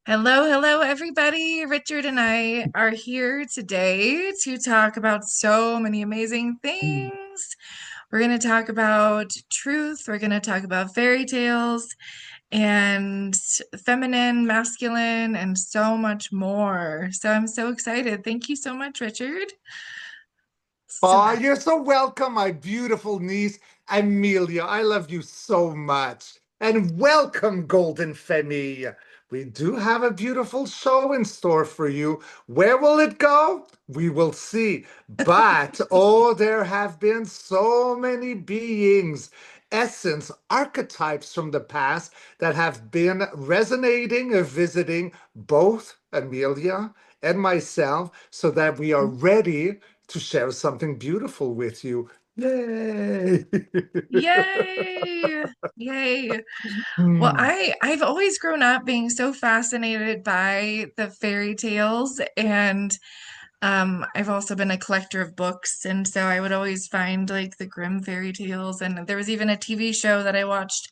Hello, hello, everybody. Richard and I are here today to talk about so many amazing Mm. things. We're going to talk about truth, we're going to talk about fairy tales and feminine, masculine, and so much more. So I'm so excited. Thank you so much, Richard. So Oh, you're so welcome, my beautiful niece, Amelia. I love you so much. And welcome, Golden Femi. We do have a beautiful show in store for you. Where will it go? We will see. But, oh, there have been so many beings, essence, archetypes from the past that have been resonating or visiting both Amelia and myself so that we are ready to share something beautiful with you. Yay! yay! Yay. Well, Hmm. I've always grown up being so fascinated by the fairy tales, and I've also been a collector of books, and so I would always find like the Grimm fairy tales, and there was even a TV show that I watched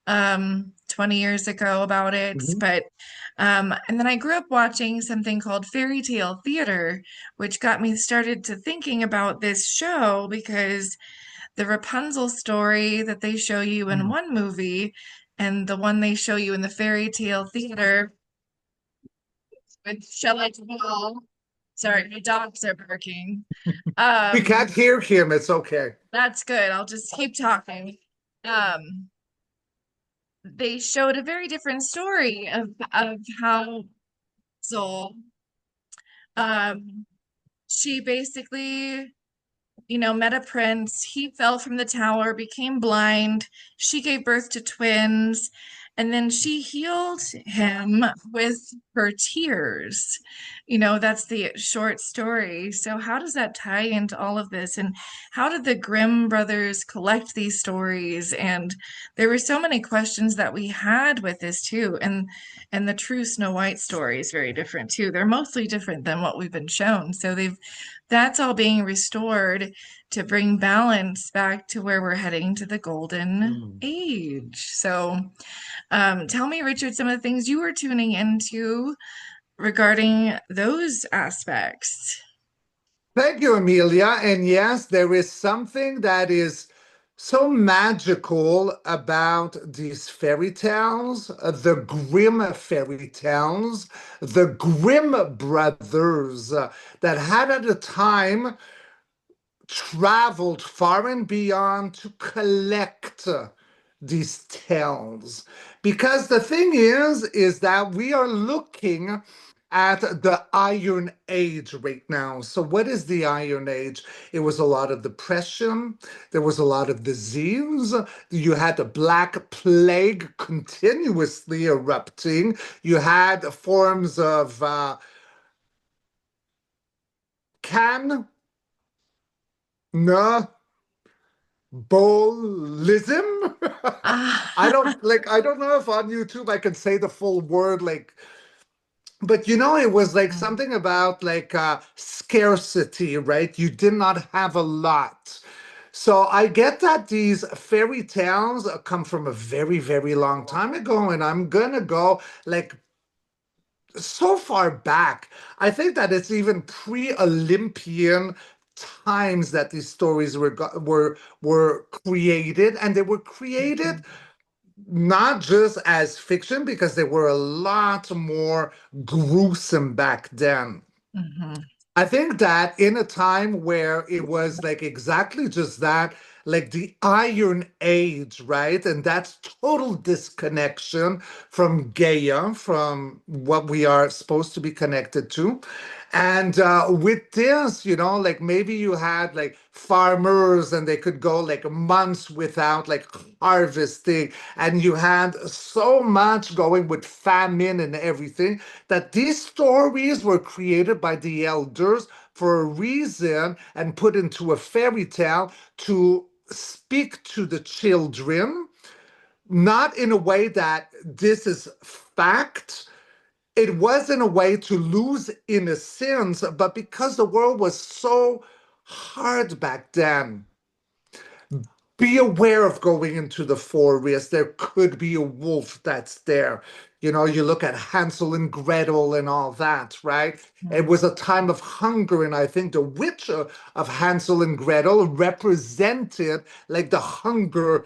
20 years ago about it. Mhm. But and then I grew up watching something called fairy tale theater, which got me started to thinking about this show because the Rapunzel story that they show you in Hmm. one movie and the one they show you in the fairy tale theater with Shelley Duvall. Sorry, my dogs are barking. We can't Um, hear him. It's okay. that's good. I'll just keep talking. Um, they showed a very different story of how Zoll, um, she basically met a prince. He fell from the tower, became blind. She gave birth to twins, and then she healed him with her tears. That's the short story. So, how does that tie into all of this? And how did the Grimm brothers collect these stories? And there were so many questions that we had with this too. And the true Snow White story is very different too. They're mostly different than what we've been shown. So that's all being restored to bring balance back to where we're heading to the golden Hmm. age. So, tell me, Richard, some of the things you were tuning into regarding those aspects. Thank you, Amelia. And yes, there is something that is so magical about these fairy tales, the Grimm fairy tales, the Grimm brothers that had at a time traveled far and beyond to collect these tales. Because the thing is that we are looking at the Iron Age right now. So, what is the Iron Age? It was a lot of depression, there was a lot of disease, you had the Black Plague continuously erupting, you had forms of can, no, Bullism? Ah, I don't know if on YouTube I can say the full word but it was like something about scarcity, right? You did not have a lot. So I get that these fairy tales come from a very, very long time ago, and I'm gonna go like so far back. I think that it's even pre-Olympian times that these stories were created, and they were created mhm, not just as fiction because they were a lot more gruesome back then. mhm, I think that in a time where it was like exactly just that, like the Iron Age, right? And that's total disconnection from Gaia, from what we are supposed to be connected to. And with this, like maybe you had like farmers and they could go like months without like harvesting, and you had so much going with famine and everything that these stories were created by the elders for a reason and put into a fairy tale to speak to the children, not in a way that this is fact. It was in a way to lose innocence, but because the world was so hard back then, be aware of going into the forest. There could be a wolf that's there. You know, you look at Hansel and Gretel and all that, right? It was a time of hunger, and I think the witch of Hansel and Gretel represented like the hunger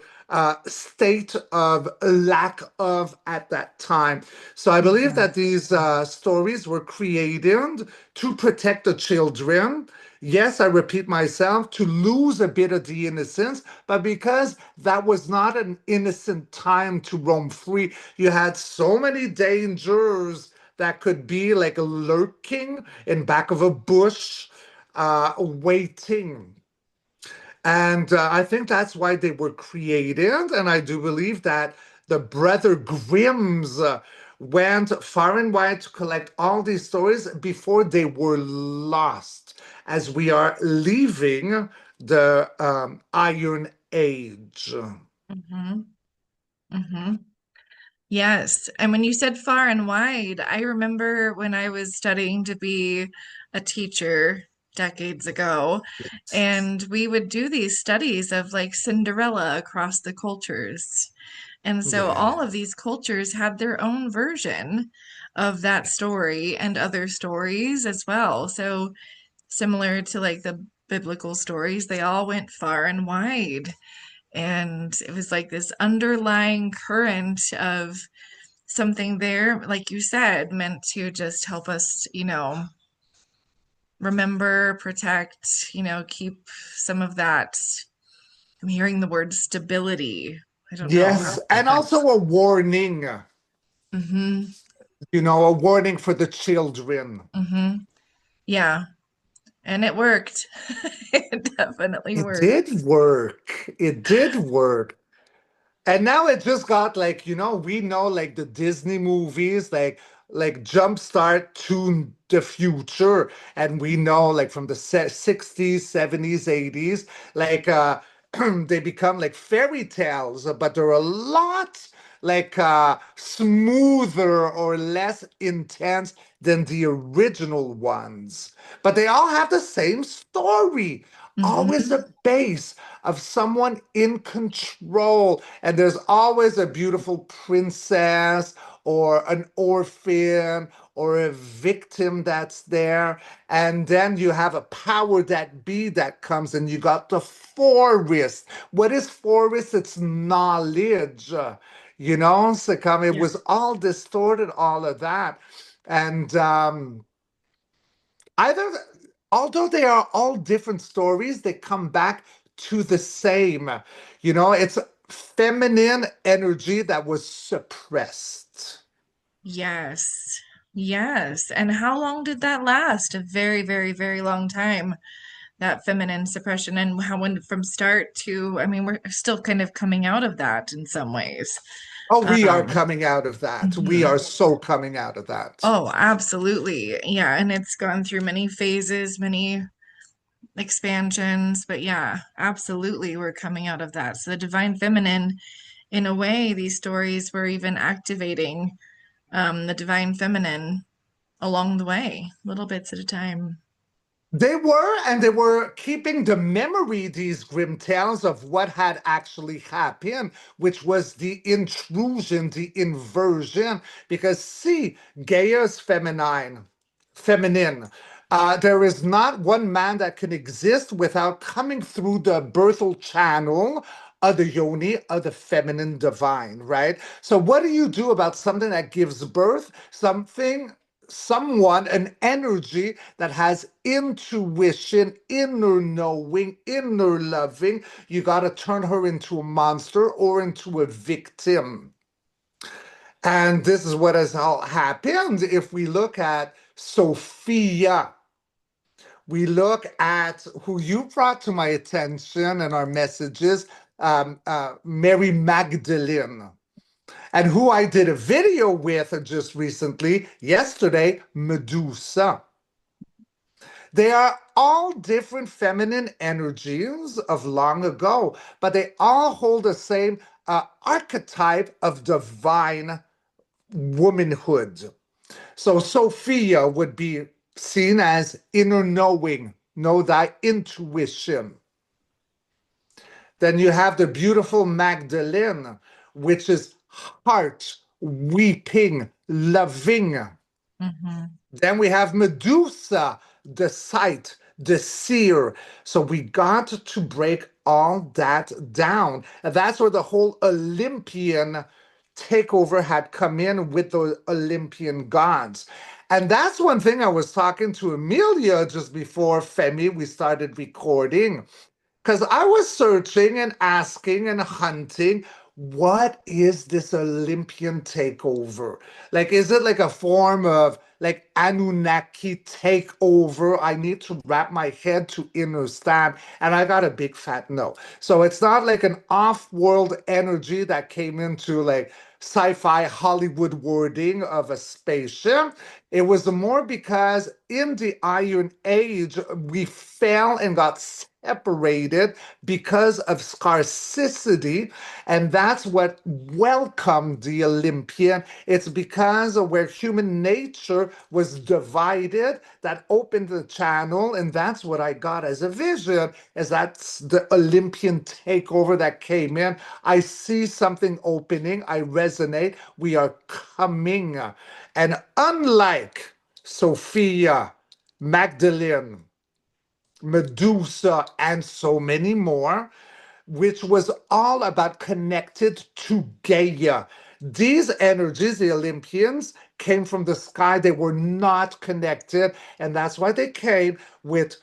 state of lack of at that time. So I believe Mhm. that these stories were created to protect the children. Yes, I repeat myself, to lose a bit of the innocence, but because that was not an innocent time to roam free, you had so many dangers that could be like lurking in back of a bush, waiting. And I think that's why they were created. And I do believe that the Brother Grimms went far and wide to collect all these stories before they were lost, as we are leaving the Iron Age. Mhm. Mhm. Yes. And when you said far and wide, I remember when I was studying to be a teacher decades ago, and we would do these studies of like Cinderella across the cultures. And so all of Yes. these cultures had their own version of that story and other stories as well. So similar to like the biblical stories, they all went far and wide. And it was like this underlying current of something there, like you said, meant to just help us, remember, protect, keep some of that. I'm hearing the word stability. I don't know Yes. how And that's. also a warning, Mm-hmm. a warning for the children. Mm-hmm. Yeah. And it worked. It definitely It did worked. work. It did work. And now it just got like, we know like the Disney movies, like Jumpstart to the future. And we know like from the 60s, 70s, 80s, like they become like fairy tales, but they're a lot like smoother or less intense than the original ones. But they all have the same story. Always Mm-hmm. the base of someone in control. And there's always a beautiful princess or an orphan or a victim that's there. And then you have a power that be that comes, and you got the forest. What is forest? It's knowledge. So come, it Yeah. was all distorted, all of that. And either, although they are all different stories, they come back to the same. It's feminine energy that was suppressed. Yes. Yes. And how long did that last? A very, very, very long time, that feminine suppression. And how when from start to, I mean, we're still kind of coming out of that in some ways. Oh, we are Um, coming out of that. We mhm. are so coming out of that. Oh, absolutely. Yeah. And it's gone through many phases, many expansions, but yeah, absolutely. We're coming out of that. So the divine feminine, in a way, these stories were even activating the divine feminine along the way, little bits at a time. And they were keeping the memory, these grim tales, of what had actually happened, which was the intrusion, the inversion. Because see, Gaia's feminine. There is not one man that can exist without coming through the birthal channel of the yoni, of the feminine divine, right? So what do you do about something that gives birth? Someone, an energy that has intuition, inner knowing, inner loving. You got to turn her into a monster or into a victim. And this is what has all happened. If we look at Sophia, we look at who you brought to my attention in our messages, Mary Magdalene, and who I did a video with just recently, yesterday, Medusa. They are all different feminine energies of long ago, but they all hold the same archetype of divine womanhood. So Sophia would be seen as inner knowing, know thy intuition. Then you have the beautiful Magdalene, which is heart, weeping, loving. Hmm. Then we have Medusa, the sight, the seer. So we got to break all that down. And that's where the whole Olympian takeover had come in with the Olympian gods. And that's one thing I was talking to Amelia just before Femi, we started recording. Because I was searching and asking and hunting, what is this Olympian takeover? Like, is it like a form of like Anunnaki takeover? I need to wrap my head to understand. And I got a big fat no. So it's not like an off world energy that came into like sci fi Hollywood wording of a spaceship. It was more because in the Iron Age, we fell and got separated because of scarcity. And that's what welcomed the Olympian. It's because of where human nature was divided that opened the channel. And that's what I got as a vision, is that's the Olympian takeover that came in. I see something opening. I resonate. We are coming. And unlike Sophia, Magdalene, Medusa, and so many more, which was all about connected to Gaia. These energies, the Olympians, came from the sky. They were not connected. And that's why they came with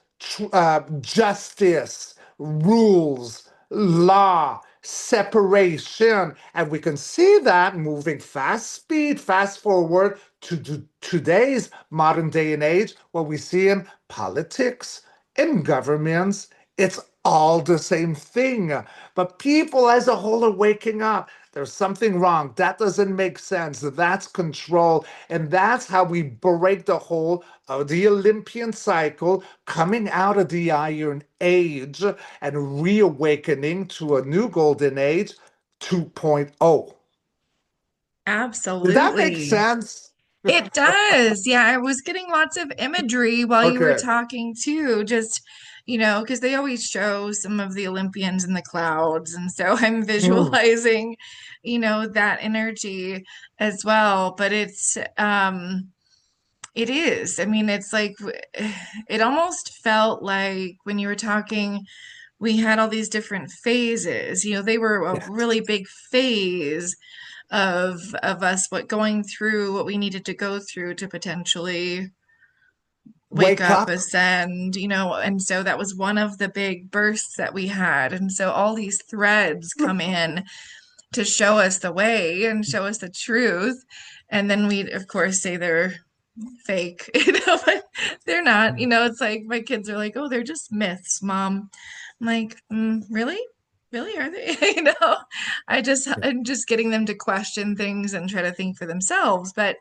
justice, rules, law, separation. And we can see that moving fast forward to today's modern day and age, what we see in politics, in governments. It's all the same thing. But people as a whole are waking up. There's something wrong. That doesn't make sense. That's control. And that's how we break the whole of the Olympian cycle, coming out of the Iron Age and reawakening to a new golden age 2.0. Did that make Absolutely. sense? It does. Yeah, I was getting lots of imagery while you were Okay. talking too, just, because they always show some of the Olympians in the clouds. And so I'm Mm. visualizing, that energy as well. But it is. I mean, it's like it almost felt like when you were talking, we had all these different phases. They were a Yes. really big phase of us what going through what we needed to go through to potentially wake Wake up, up. ascend, and so that was one of the big bursts that we had. And so all these threads come in to show us the way and show us the truth. And then we, of course, say they're fake, but they're not. It's like my kids are like, oh, they're just myths, Mom. I'm like, really? Really, are they? I'm just getting them to question things and try to think for themselves. But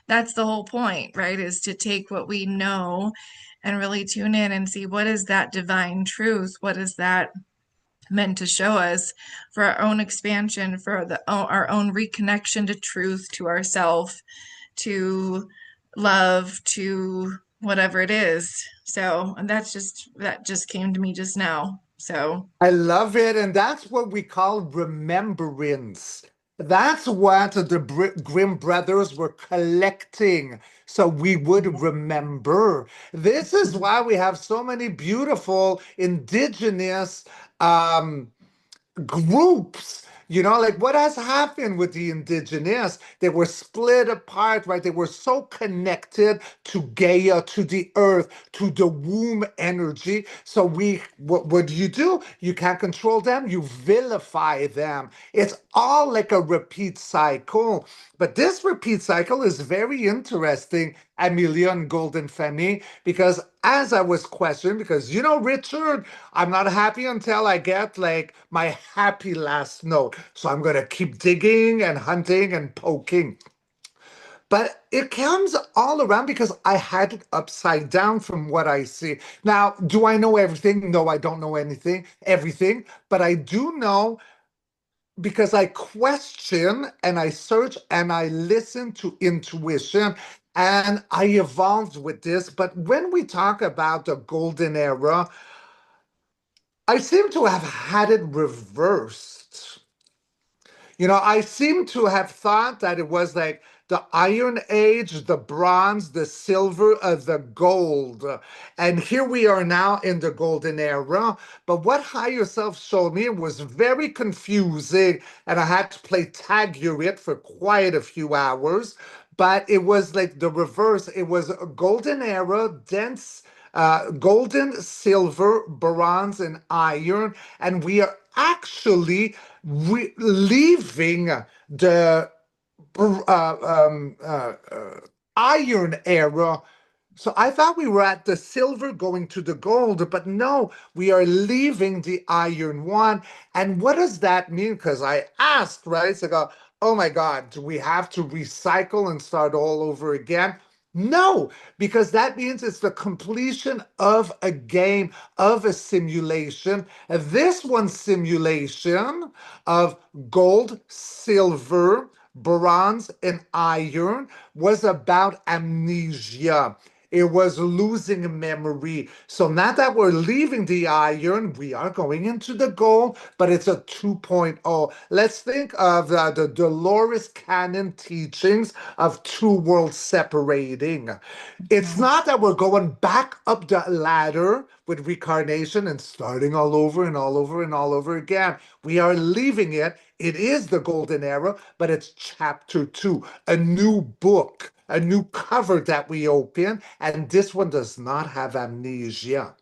that's the whole point, right? Is to take what we know and really tune in and see what is that divine truth? What is that meant to show us for our own expansion, for our own reconnection to truth, to ourself, to love, to whatever it is. So, and that just came to me just now. So, I love it. And that's what we call remembrance. That's what the Grimm brothers were collecting. So we would remember. This is why we have so many beautiful indigenous um, groups. Like what has happened with the indigenous? They were split apart, right? They were so connected to Gaia, to the earth, to the womb energy. So what do? You can't control them, you vilify them. It's all like a repeat cycle. But this repeat cycle is very interesting, Amelia and Golden Femi, because as I was questioned, because Richard, I'm not happy until I get like my happy last note. So I'm gonna keep digging and hunting and poking. But it comes all around because I had it upside down from what I see. Now, do I know everything? No, I don't know everything, but I do know because I question and I search and I listen to intuition and I evolved with this. But when we talk about the golden era, I seem to have had it reversed. I seem to have thought that it was like the Iron Age, the Bronze, the Silver, the Gold. And here we are now in the Golden Era. But what higher self showed me was very confusing, and I had to play tag it for quite a few hours. But it was like the reverse. It was a Golden Era, dense. Golden, silver, bronze, and iron, and we are actually leaving the iron era. So I thought we were at the silver going to the gold, but no, we are leaving the iron one. And what does that mean? Because I asked, right? So I go, oh my God, do we have to recycle and start all over again? No, because that means it's the completion of a game, of a simulation. This one simulation of gold, silver, bronze, and iron was about amnesia. It was losing memory. So now that we're leaving the iron, we are going into the gold, but it's a 2.0. Let's think of the Dolores Cannon teachings of two worlds separating. It's Mhm. not that we're going back up the ladder with reincarnation and starting all over and all over and all over again. We are leaving it. It is the golden era, but it's chapter two, a new book, a new cover that we open, and this one does not have amnesia.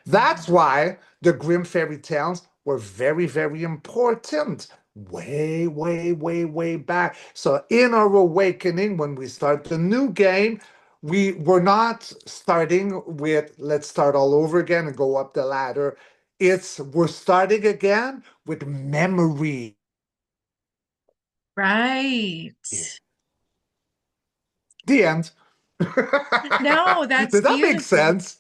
That's why the Grimm fairy tales were very, very important. Way, way, way, way back. So, in our awakening, when we start the new game, we're not starting with let's start all over again and go up the ladder. It's we're starting again with memory. Right. The end. No, that's Did that make beautiful. sense?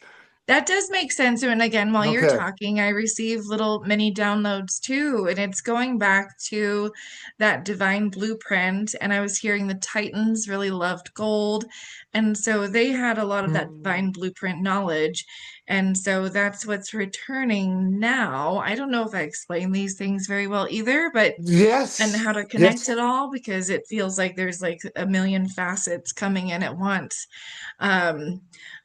That does make sense. And again, while you're Okay. talking, I receive little mini downloads too. And it's going back to that divine blueprint. And I was hearing the Titans really loved gold. And so they had a lot of that divine blueprint knowledge. And so that's what's returning now. I don't know if I explain these things very well either, but and Yes. how to connect Yes. it all because it feels like there's like a million facets coming in at once. Um,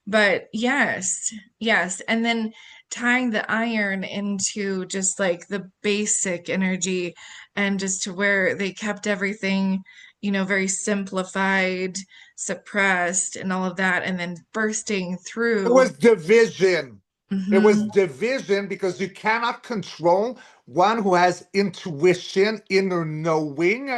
but yes, yes. And then tying the iron into just like the basic energy and just to where they kept everything, very simplified, suppressed, and all of that, and then bursting It through. was division. It was Hmm. division because you cannot control one who has intuition, inner knowing,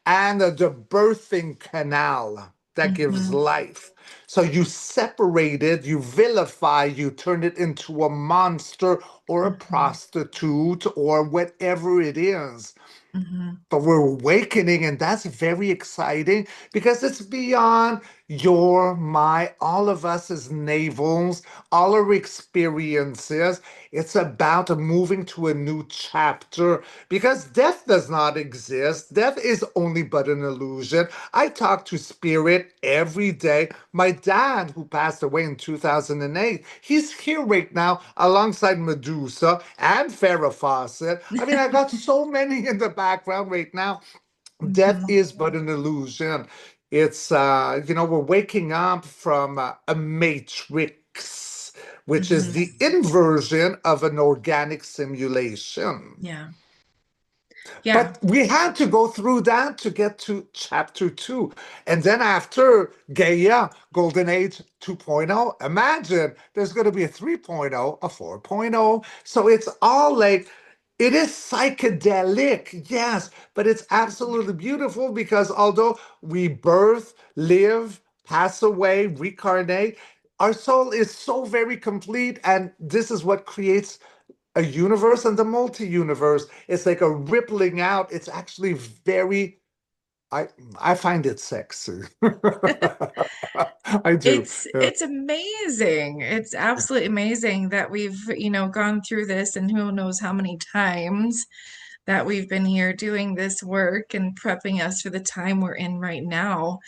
and the birthing canal that gives Hmm. life. So you separate it, you vilify, you turn it into a monster or a Hmm. prostitute or whatever it is. Hmm. But we're awakening, and that's very exciting because it's beyond your, my, all of us as navels, all our experiences. It's about moving to a new chapter because death does not exist. Death is only but an illusion. I talk to spirit every day. My dad, who passed away in 2008, he's here right now alongside Medusa and Farrah Fawcett. I mean, I got so many in the background right now. Death Hmm. is but an illusion. It's, we're waking up from a matrix, which is Hmm. the inversion of an organic simulation. Yeah. Yeah. But we had to go through that to get to chapter two. And then after Gaia, Golden Age 2.0, imagine there's going to be a 3.0, a 4.0. So it's all like, it is psychedelic, yes, but it's absolutely beautiful because although we birth, live, pass away, reincarnate, our soul is so very complete. And this is what creates a universe and the multi-universe. It's like a rippling out. It's actually very I I find it sexy. I do. Yeah. It's amazing. It's absolutely amazing that we've, gone through this and who knows how many times that we've been here doing this work and prepping us for the time we're in right now.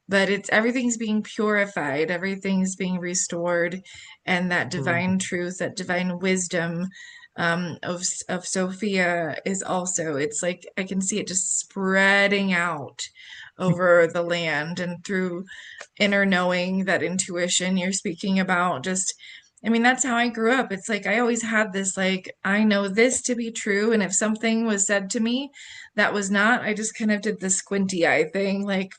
But it's everything's being purified, everything's being restored, and that Mhm. divine truth, that divine wisdom of Sophia is also, it's like I can see it just spreading out over the land and through inner knowing, that intuition you're speaking about. Just, I mean, that's how I grew up. It's like I always had this, like, I know this to be true. And if something was said to me that was not, I just kind of did the squinty eye thing, like,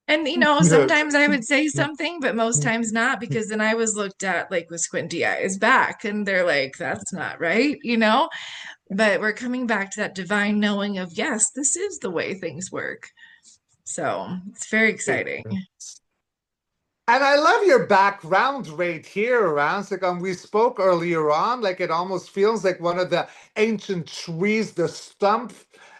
And Yes. sometimes I would say something, but most times not, because then I was looked at like with squinty eyes back, and they're like, that's not right? But we're coming back to that divine knowing of, yes, this is the way things work. So it's very exciting. And I love your background right here, around. Like we spoke earlier on, like it almost feels like one of the ancient trees, the stump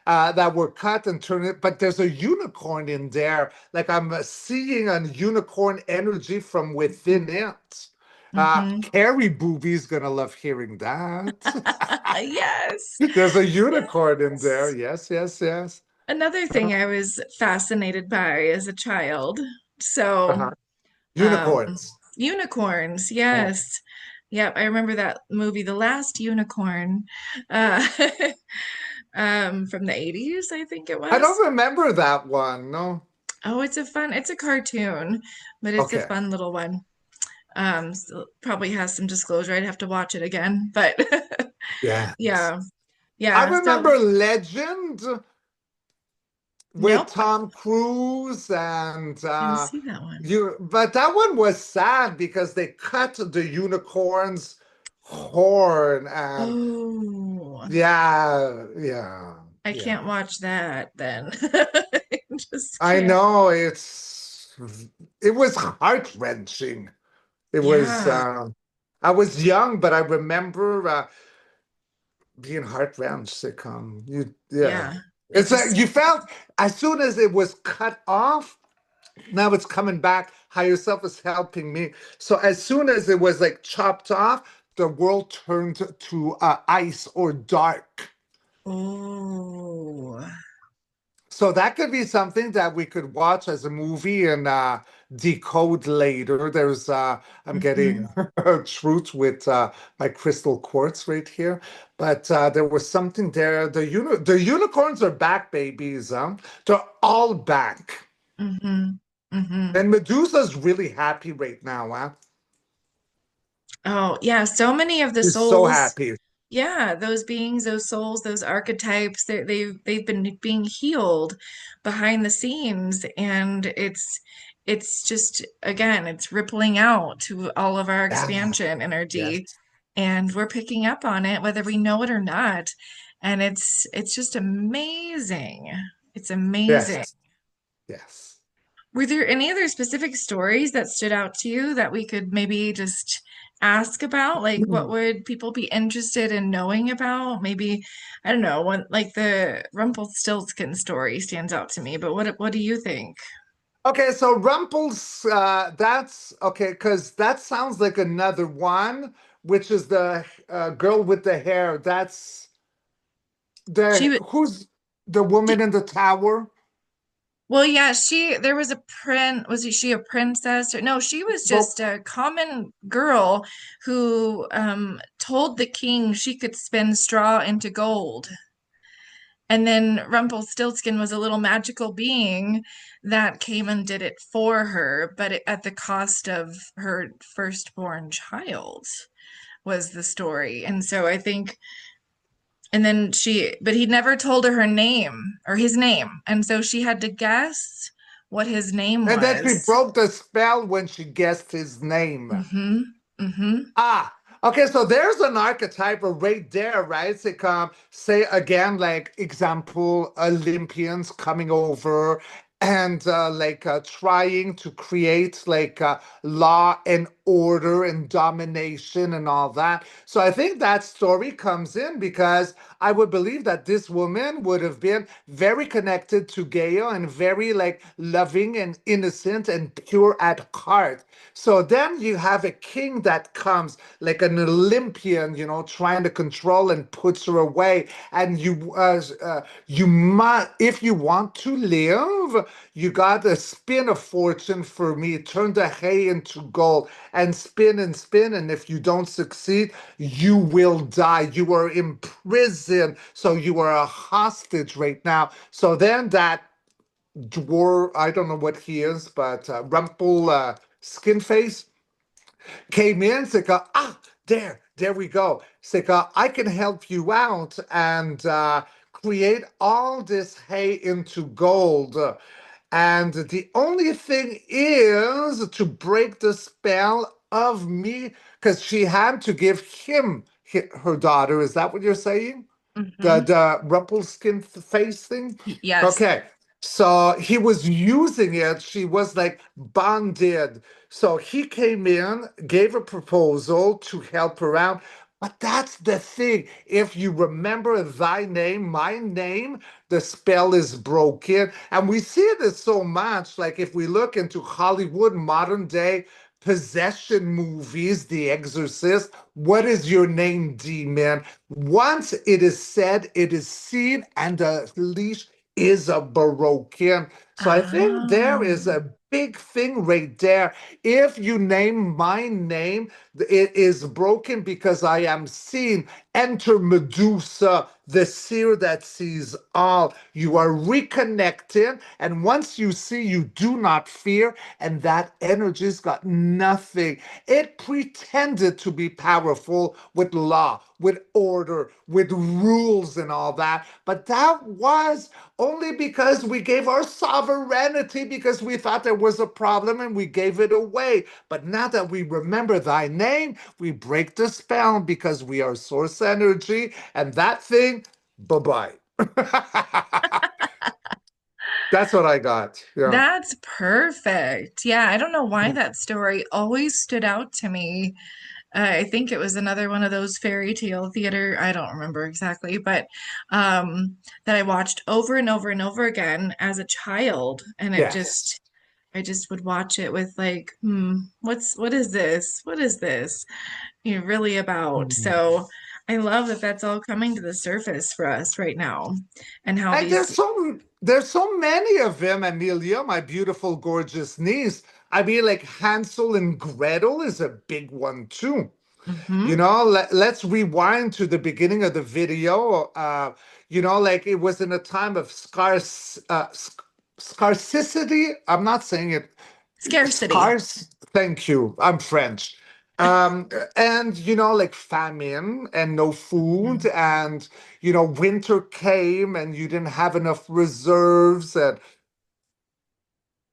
that were cut and turned it. But there's a unicorn in there. Like I'm seeing a unicorn energy from within it. Hmm. Carrie Booby's gonna love hearing that. Yes. There's a unicorn in there. Yes. Yes, yes, yes. Another thing I was fascinated by as a child. So, Uh-huh. um, Unicorns. unicorns, Oh. yes. Yep, I remember that movie, The Last Unicorn, uh, from the 80s, I think it I was. don't remember that one. No. Oh, it's a cartoon, but it's a Okay. fun little one. So probably has some disclosure. I'd have to watch it again, but Yes. yeah, I yeah. So, remember Legend with nope, Tom Cruise and didn't see that one. but that one was sad because they cut the unicorn's horn and Oh, yeah, yeah, I yeah. can't watch that then. I just I can't. know it was heart-wrenching. It was Yeah, I was young, but I remember being heart-wrenched. Yeah. yeah. It It's like just, you felt as soon as it was cut off, now it's coming back. Higher self is helping me. So as soon as it was like chopped off, the world turned to ice or dark. oh. So that could be something that we could watch as a movie and decode later. I'm getting Hmm. truth with my crystal quartz right here. But there was something there. The unicorns are back, babies. They're all back. Hmm. Hmm. And Medusa's really happy right now. Huh? Oh, yeah. So many of the She's so souls, happy. yeah, those beings, those souls, those archetypes, they've been being healed behind the scenes, and it's just, again, it's rippling out to all of our Yeah. expansion energy, Yes. and we're picking up on it whether we know it or not. And it's just amazing. It's amazing. Yes. Yes. Were there any other specific stories that stood out to you that we could maybe just ask about? Like, what would people be interested in knowing about? Maybe, I don't know, one like the Rumpelstiltskin story stands out to me, but what do you think? Okay, so Rumples, that's okay, because that sounds like another one, which is the girl with the hair. That's She the was who's the woman in the tower? Well, yeah, there was a she a princess? Or no, she was Well, just a common girl who told the king she could spin straw into gold. And then Rumpelstiltskin was a little magical being that came and did it for her, but at the cost of her firstborn child was the story. And so I think, but he never told her name or his name. And so she had to guess what his name and then she was. broke the spell when she guessed his name. Mm-hmm. Mm-hmm. Ah, okay, so there's an archetype right there, right? It's like, say again, like example, Olympians coming over and trying to create law and order and domination and all that. So I think that story comes in because I would believe that this woman would have been very connected to Gaia and very like loving and innocent and pure at heart. So then you have a king that comes like an Olympian, trying to control and puts her away. And you must, if you want to live, You got to spin a fortune for me, turn the hay into gold, and spin and spin. And if you don't succeed, you will die. You are in prison. So you are a hostage right now. So then that dwarf, I don't know what he is, but Rumple Skin Face came in, said, there we go. Said, I can help you out and create all this hay into gold. And the only thing is to break the spell of me, because she had to give him her daughter. Is that what you're saying? Hmm. The Rumpelstiltskin face thing? Yes. Okay. So he was using it. She was like bonded. So he came in, gave a proposal to help her out. But that's the thing. If you remember thy name, my name, the spell is broken. And we see this so much. Like if we look into Hollywood modern day possession movies, The Exorcist, what is your name, demon? Once it is said, it is seen, and the leash is a broken. So I think there is Oh. a big thing right there. If you name my name, it is broken because I am seen. Enter Medusa, the seer that sees all. You are reconnected, and once you see, you do not fear, and that energy's got nothing. It pretended to be powerful with law, with order, with rules, and all that, but that was only because we gave our sovereignty because we thought there was a problem and we gave it away. But now that we remember thy name, we break the spell because we are source energy, and that thing, bye bye. That's what I got. Yeah. That's perfect. Yeah, I don't know why that story always stood out to me. I think it was another one of those fairy tale theater, I don't remember exactly, but that I watched over and over and over again as a child. And it Yes. just, I just would watch it with like, what is this? What is this? Really about? Mm. So I love that that's all coming to the surface for us right now and how And these, there's so many of them, Amelia, my beautiful, gorgeous niece. I mean, like Hansel and Gretel is a big one too. You hmm. know, let's rewind to the beginning of the video. Like it was in a time of scarcity. I'm not saying it Scarcity. scarce. Thank you. I'm French. Um, and like famine and no food, Mhm. and winter came and you didn't have enough reserves and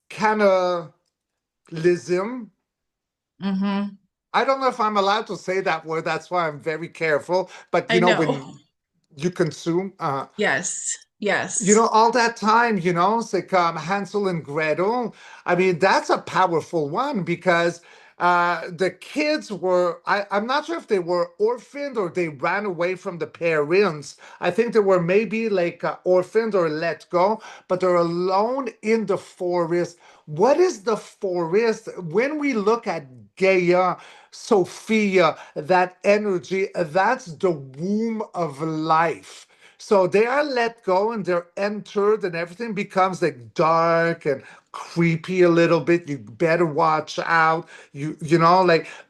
cannibalism. Hmm. I don't know if I'm allowed to say that word. That's why I'm very careful. But I know. when you consume, Yes. Yes. all that time, it's like Hansel and Gretel. I mean, that's a powerful one because the kids were, I'm not sure if they were orphaned or they ran away from the parents. I think they were maybe like orphaned or let go, but they're alone in the forest. What is the forest? When we look at Gaia, Sophia, that energy, that's the womb of life. So they are let go and they're entered, and everything becomes like dark and creepy a little bit. You better watch out.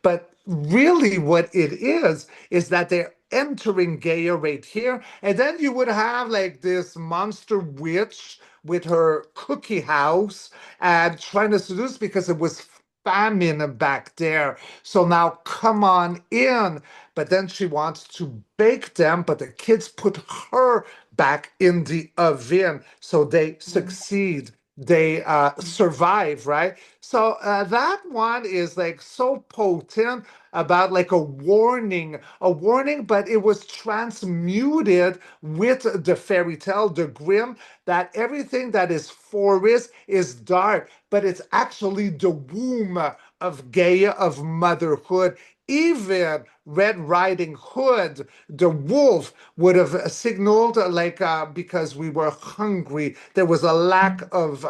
But really what it is that they're entering Gaia right here. And then you would have like this monster witch with her cookie house and trying to seduce because it was famine back there. So now come on in. But then she wants to bake them, but the kids put her back in the oven. So they succeed. They survive, right? So that one is like so potent about like a warning, but it was transmuted with the fairy tale, the Grimm, that everything that is forest is dark, but it's actually the womb of Gaia, of motherhood. Even Red Riding Hood, the wolf, would have signaled because we were hungry. There was a lack of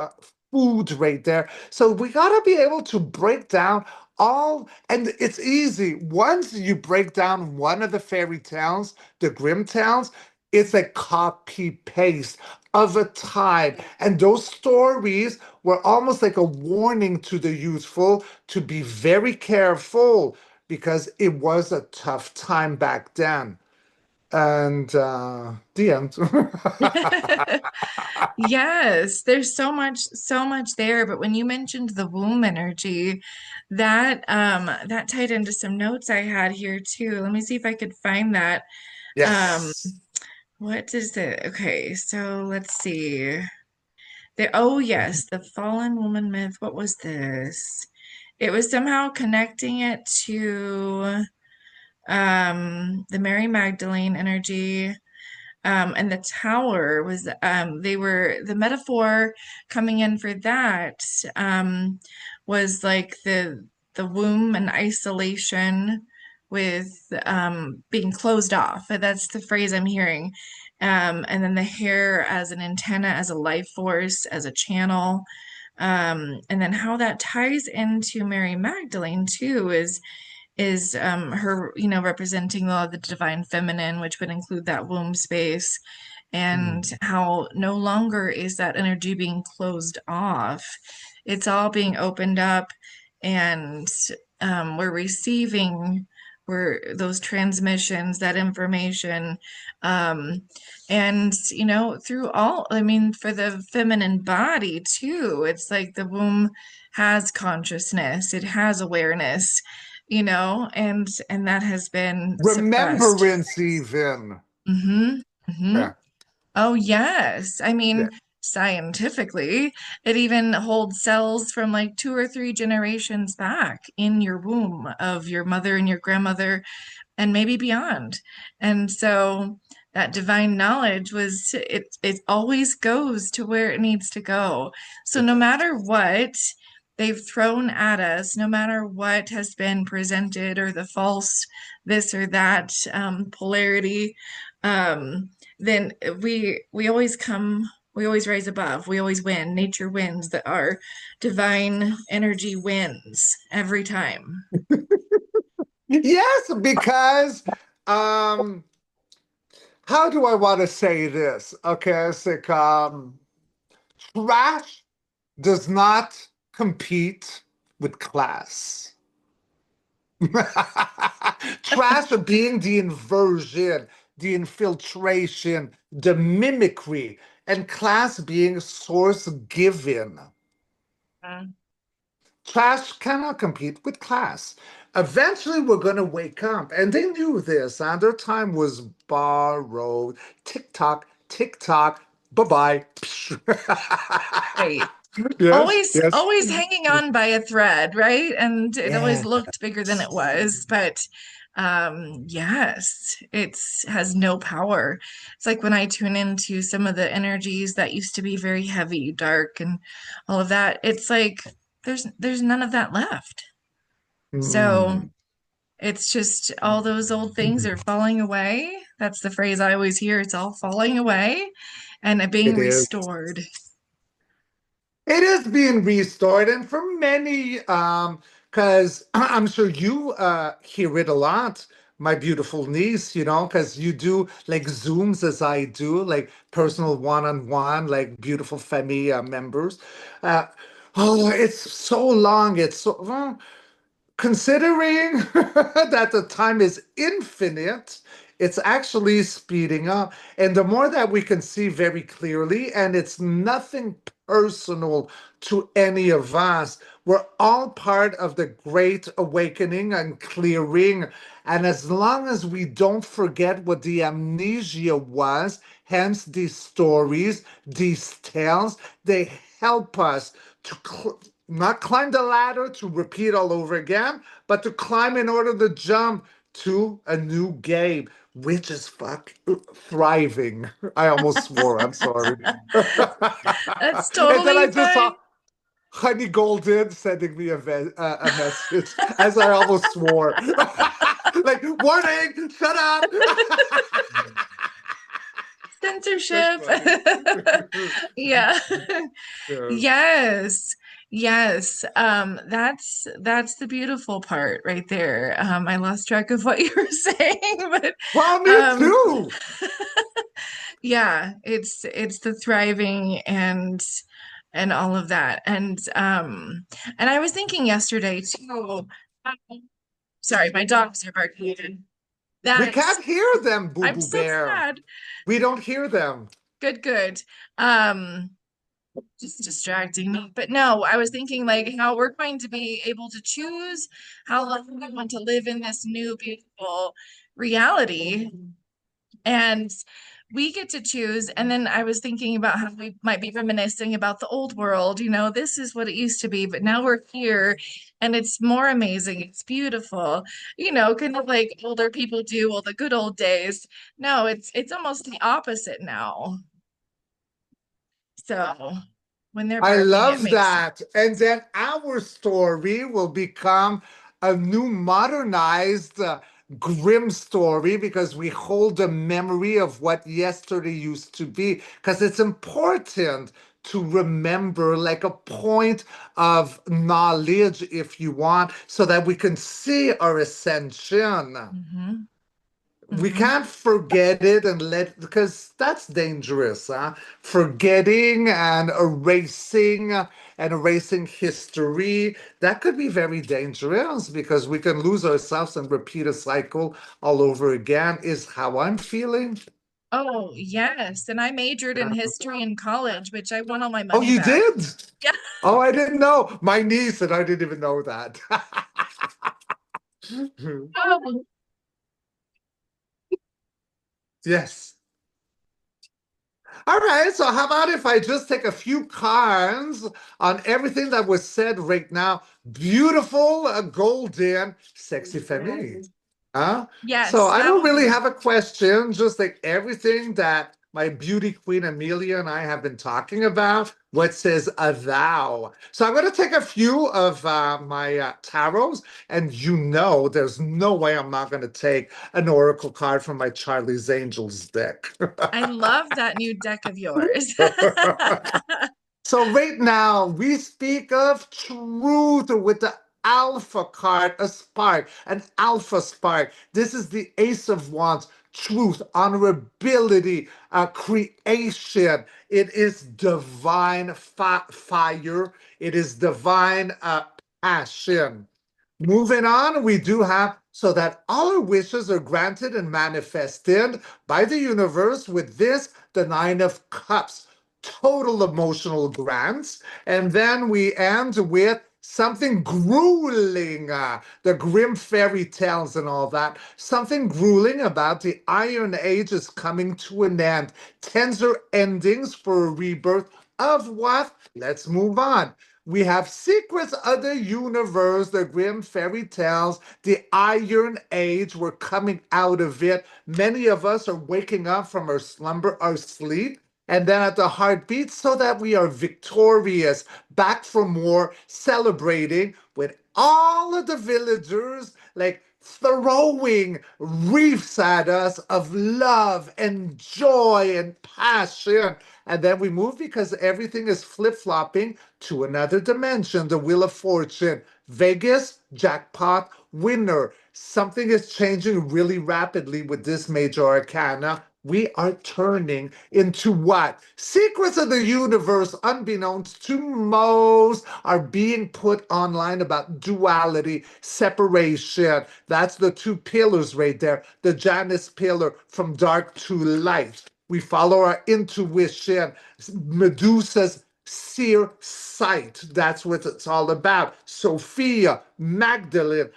food right there. So we got to be able to break down and it's easy. Once you break down one of the fairy tales, the Grimm tales, it's a copy paste. of a time. And those stories were almost like a warning to the youthful to be very careful because it was a tough time back then. And the end. Yes, there's so much there. But when you mentioned the womb energy, that tied into some notes I had here too. Let me see if I could find that. Um, Yes. what is it? Okay, so let's see. There, oh yes, the fallen woman myth. What was this? It was somehow connecting it to the Mary Magdalene energy. And the tower was they were the metaphor coming in for that was like the womb and isolation with being closed off. That's the phrase I'm hearing. And then the hair as an antenna, as a life force, as a channel. And then how that ties into Mary Magdalene too is her, you know, representing the divine feminine, which would include that womb space, and Mm. how no longer is that energy being closed off. It's all being opened up, and we're receiving those transmissions, that information, um, and you know, through all, I mean, for the feminine body too, it's like the womb has consciousness, it has awareness, you know, and that has been suppressed. Remembrance, even. Mm-hmm. Mm-hmm. Yeah. Oh, yes. I Yeah. mean, scientifically, it even holds cells from like two or three generations back in your womb of your mother and your grandmother and maybe beyond. And so that divine knowledge it always goes to where it needs to go. So It no does. matter what they've thrown at us, no matter what has been presented or the false this or that polarity, then we always come, we always rise above, we always win. Nature wins, that our divine energy wins every time. Yes, because um how do I want to say this? Okay, it's like trash does not compete with class. Trash being the inversion, the infiltration, the mimicry, and class being source given. Mm. Trash cannot compete with class. Eventually, we're going to wake up. And they knew this, and their time was borrowed. Tick tock, tick tock, bye bye. Right. Yes, Always, yes. always hanging on by a thread, right? And it always Yeah. looked bigger than it was, but yes, it's has no power. It's like when I tune into some of the energies that used to be very heavy, dark, and all of that, it's like there's none of that left. So Mm. it's just all those old things are falling away. That's the phrase I always hear. It's all falling away and being It is. restored. It is being restored, and for many, because I'm sure you hear it a lot, my beautiful niece, because you do like Zooms as I do, like personal one-on-one, like beautiful family members. Uh, oh, it's so long. It's so. Considering that the time is infinite, it's actually speeding up. And the more that we can see very clearly, and it's nothing personal to any of us, we're all part of the great awakening and clearing. And as long as we don't forget what the amnesia was, hence these stories, these tales, they help us to not climb the ladder to repeat all over again, but to climb in order to jump to a new game, which is fuck thriving. I almost swore. I'm sorry. That's And then totally I just fine. saw Honey Golden sending me a message as I almost swore. Like, warning, shut up. That's Censorship. funny. Yeah. Yeah. Yes. Yes. That's the beautiful part right there. I lost track of what you were saying, but Well, me um too. Yeah, it's the thriving and all of that. And I was thinking yesterday too, um, sorry, my dogs are barking again. We That can't hear them, Boo I'm Boo so Bear. sad. We don't hear them. Good, good. Um, just distracting me. But no, I was thinking like how we're going to be able to choose how long we want to live in this new beautiful reality. And we get to choose. And then I was thinking about how we might be reminiscing about the old world. This is what it used to be, but now we're here and it's more amazing. It's beautiful, kind of like older people do, well, the good old days. No, it's almost the opposite now. So when they're I barking, it love makes that. And then our story will become a new modernized Grimm story because we hold a memory of what yesterday used to be. Because it's important to remember, like a point of knowledge, if you want, so that we can see our ascension. hmm We hmm can't forget it and let, because that's dangerous, huh? Forgetting and erasing history, that could be very dangerous because we can lose ourselves and repeat a cycle all over again, is how I'm feeling. Oh, yes. And I majored in history in college, which I won all my Oh, money you back. did? Yeah. Oh, I didn't know. My niece, and I didn't even know that. Oh, Yes. All right, so how about if I just take a few cards on everything that was said right now? Beautiful, golden, sexy family. Huh? So yes, I that don't will really do. have a question, just like everything that my beauty queen Amelia and I have been talking about. What says a thou? So I'm going to take a few of my tarots, and there's no way I'm not going to take an oracle card from my Charlie's Angels deck. I love that new deck of yours. So right now we speak of truth with the alpha card, a spark, an alpha spark. This is the Ace of Wands. Truth, honorability, creation. It is divine fire. It is divine passion. Moving on, we do have so that all our wishes are granted and manifested by the universe with this, the Nine of Cups, total emotional grants. And then we end with something grueling, the Grimm Fairy Tales and all that. Something grueling about the Iron Age is coming to an end. Tensor endings for a rebirth of what? Let's move on. We have secrets of the universe, the Grimm Fairy Tales, the Iron Age. We're coming out of it. Many of us are waking up from our slumber, our sleep, and then at the heartbeat, so that we are victorious, back for more, celebrating with all of the villagers, like throwing reefs at us of love and joy and passion. And then we move because everything is flip flopping to another dimension, the Wheel of Fortune. Vegas, jackpot, winner. Something is changing really rapidly with this major arcana. We are turning into what? Secrets of the universe, unbeknownst to most, are being put online about duality, separation. That's the two pillars right there. The Janus pillar, from dark to light. We follow our intuition. Medusa's seer sight. That's what it's all about. Sophia, Magdalene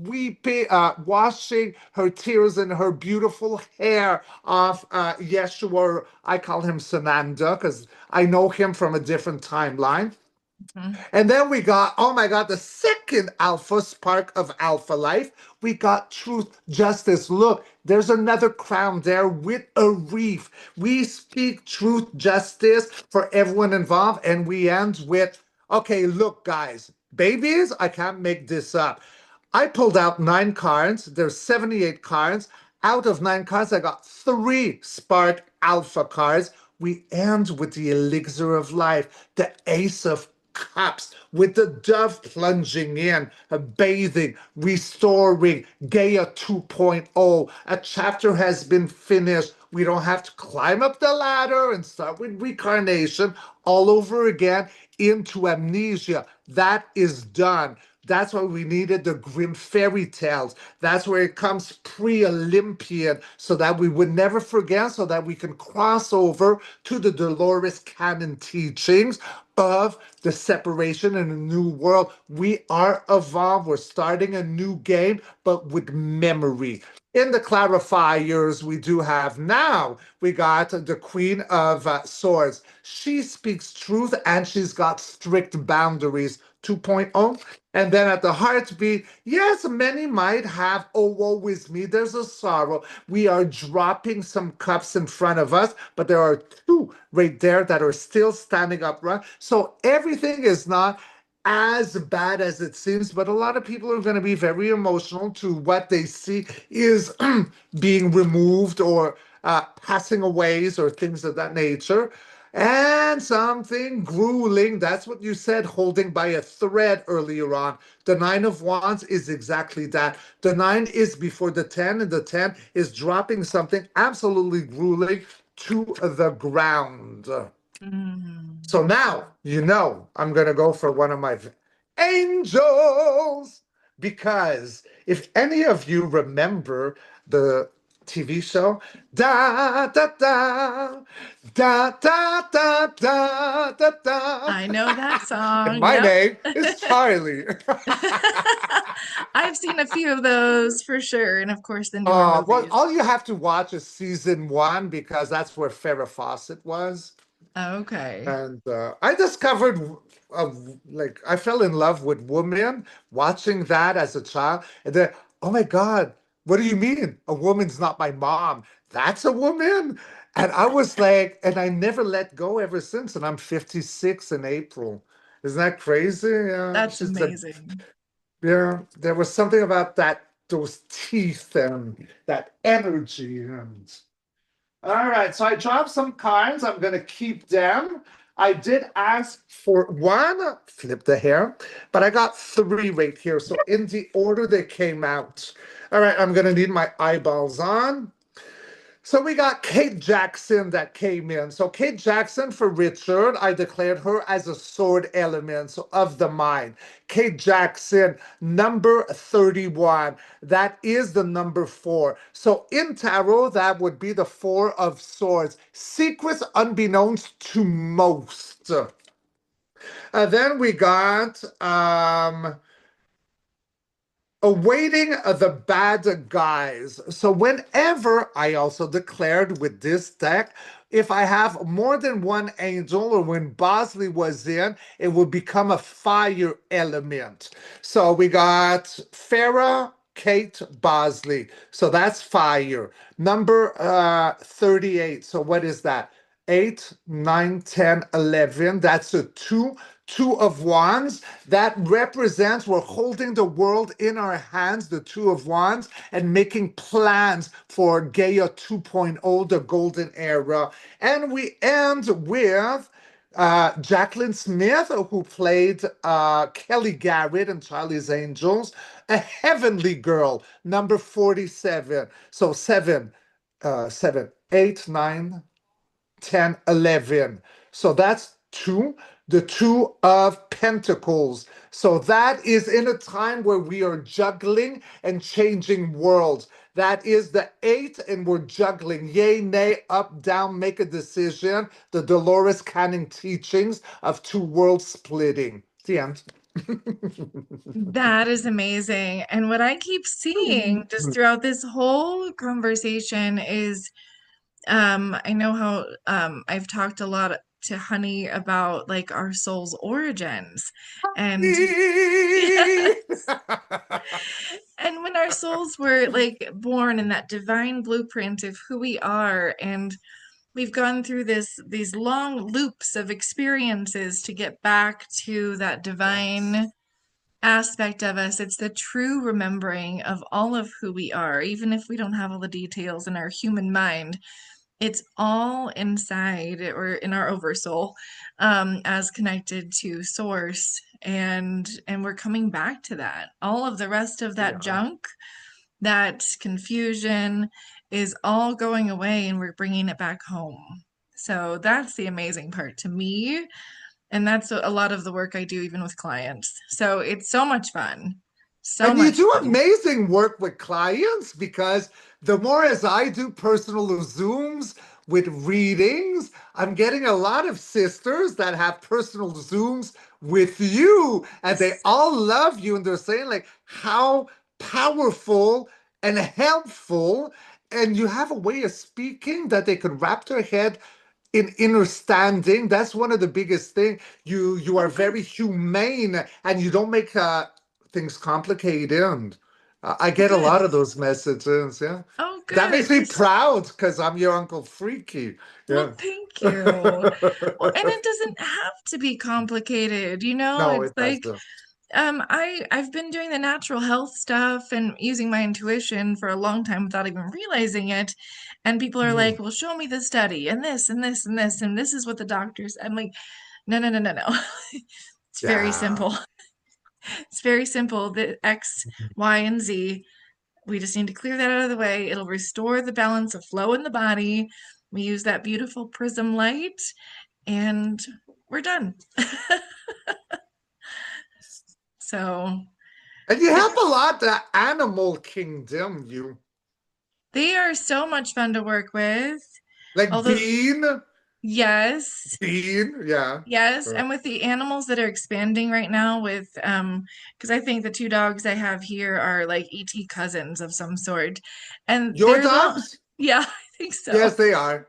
weeping, washing her tears in her beautiful hair of Yeshua. I call him Sananda because I know him from a different timeline. Mhm. And then we got, oh my God, the second alpha spark of alpha life. We got truth, justice. Look, there's another crown there with a reef. We speak truth, justice for everyone involved. And we end with, okay, look, guys, babies, I can't make this up. I pulled out 9 cards. There's 78 cards. Out of 9 cards, I got 3 Spark Alpha cards. We end with the elixir of life, the Ace of Cups, with the dove plunging in, bathing, restoring, Gaia 2.0. A chapter has been finished. We don't have to climb up the ladder and start with reincarnation all over again into amnesia. That is done. That's why we needed the Grimm Fairy Tales. That's where it comes pre-Olympian, so that we would never forget, so that we can cross over to the Dolores canon teachings of the separation in a new world. We are evolved. We're starting a new game, but with memory. In the clarifiers we do have now, we got the Queen of Swords. She speaks truth and she's got strict boundaries 2.0. And then at the heartbeat, yes, many might have, oh, woe is me, there's a sorrow. We are dropping some cups in front of us, but there are two right there that are still standing upright. So everything is not as bad as it seems, but a lot of people are going to be very emotional to what they see is being removed or passing away or things of that nature. And something grueling, that's what you said, holding by a thread earlier on. The Nine of Wands is exactly that. The nine is before the 10, and the 10 is dropping something absolutely grueling to the ground. Mm. So now, I'm going to go for one of my angels. Because if any of you remember the TV show, da da da, da da da da da da, I know that and song. my Yep. name is Charlie. I've seen a few of those for sure. And of course, the newer Well, movies. all you have to watch is season one because that's where Farrah Fawcett was. Okay. And I discovered, uh, like, I fell in love with women watching that as a child. And then, oh my God, what do you mean? A woman's not my mom. That's a woman. And I was like, and I never let go ever since. And I'm 56 in April. Isn't that crazy? Yeah. That's She's a, amazing. yeah, there was something about that, those teeth and that energy. And all right, so I dropped some cards. I'm going to keep them. I did ask for one, flip the hair, but I got three right here. So in the order they came out. All right, I'm going to need my eyeballs on. So we got Kate Jackson that came in. So Kate Jackson for Richard, I declared her as a sword element, so of the mind. Kate Jackson, number 31. That is the number 4. So in tarot, that would be the 4 of swords. Secrets unbeknownst to most. Then we got awaiting the bad guys. So whenever I also declared with this deck, if I have more than one angel, or when Bosley was in, it would become a fire element. So we got Farah, Kate, Bosley. So that's fire. Number 38. So what is that? 8, 9, 10, 11. That's a 2. Two of Wands. That represents we're holding the world in our hands, the Two of Wands, and making plans for Gaia 2.0, the golden era. And we end with Jacqueline Smith, who played Kelly Garrett in Charlie's Angels, a heavenly girl, number 47. So 7, 8, 9, 10, 11. So that's 2, the 2 of Pentacles. So that is in a time where we are juggling and changing worlds. That is the 8, and we're juggling. Yay, nay, up, down, make a decision. The Dolores Canning teachings of two worlds splitting. The end. That is amazing. And what I keep seeing just throughout this whole conversation is I know how I've talked a lot to Honey about like our soul's origins. And and when our souls were like born in that divine blueprint of who we are, and we've gone through these long loops of experiences to get back to that Yes. divine aspect of us. It's the true remembering of all of who we are, even if we don't have all the details in our human mind. It's all inside or in our oversoul, as connected to source, and we're coming back to that. All of the rest of We that are. junk, that confusion, is all going away and we're bringing it back home. So that's the amazing part to me. And that's a lot of the work I do, even with clients. So it's so much fun. So And you much do fun. amazing work with clients because the more as I do personal Zooms with readings, I'm getting a lot of sisters that have personal Zooms with you, and they all love you, and they're saying like how powerful and helpful, and you have a way of speaking that they can wrap their head in understanding. That's one of the biggest thing. You are Oh, good. very humane and you don't make things complicated. I Well, get a lot good. of those messages. Yeah, Oh, that makes good. me 'Cause, proud because I'm your Uncle Freaky. well, Yeah. thank you. Well, and it doesn't have to be complicated, you know? No, It's it like doesn't. I've been doing the natural health stuff and using my intuition for a long time without even realizing it. And people are Mm. like, "Well, show me the study and this and this and this and this is what the doctors." I'm like, "No, no, no, no, no." It's very Yeah. simple. It's very simple. The X, Y, and Z. We just need to clear that out of the way. It'll restore the balance of flow in the body. We use that beautiful prism light, and we're done. So And you it, help a lot the animal kingdom, you they are so much fun to work with. like Although, yes, Yeah. yes, and with the animals that are expanding right now with because I think the two dogs I have here are like ET cousins of some sort. And Your they're little, dogs? yeah, I think so. Yes, they are.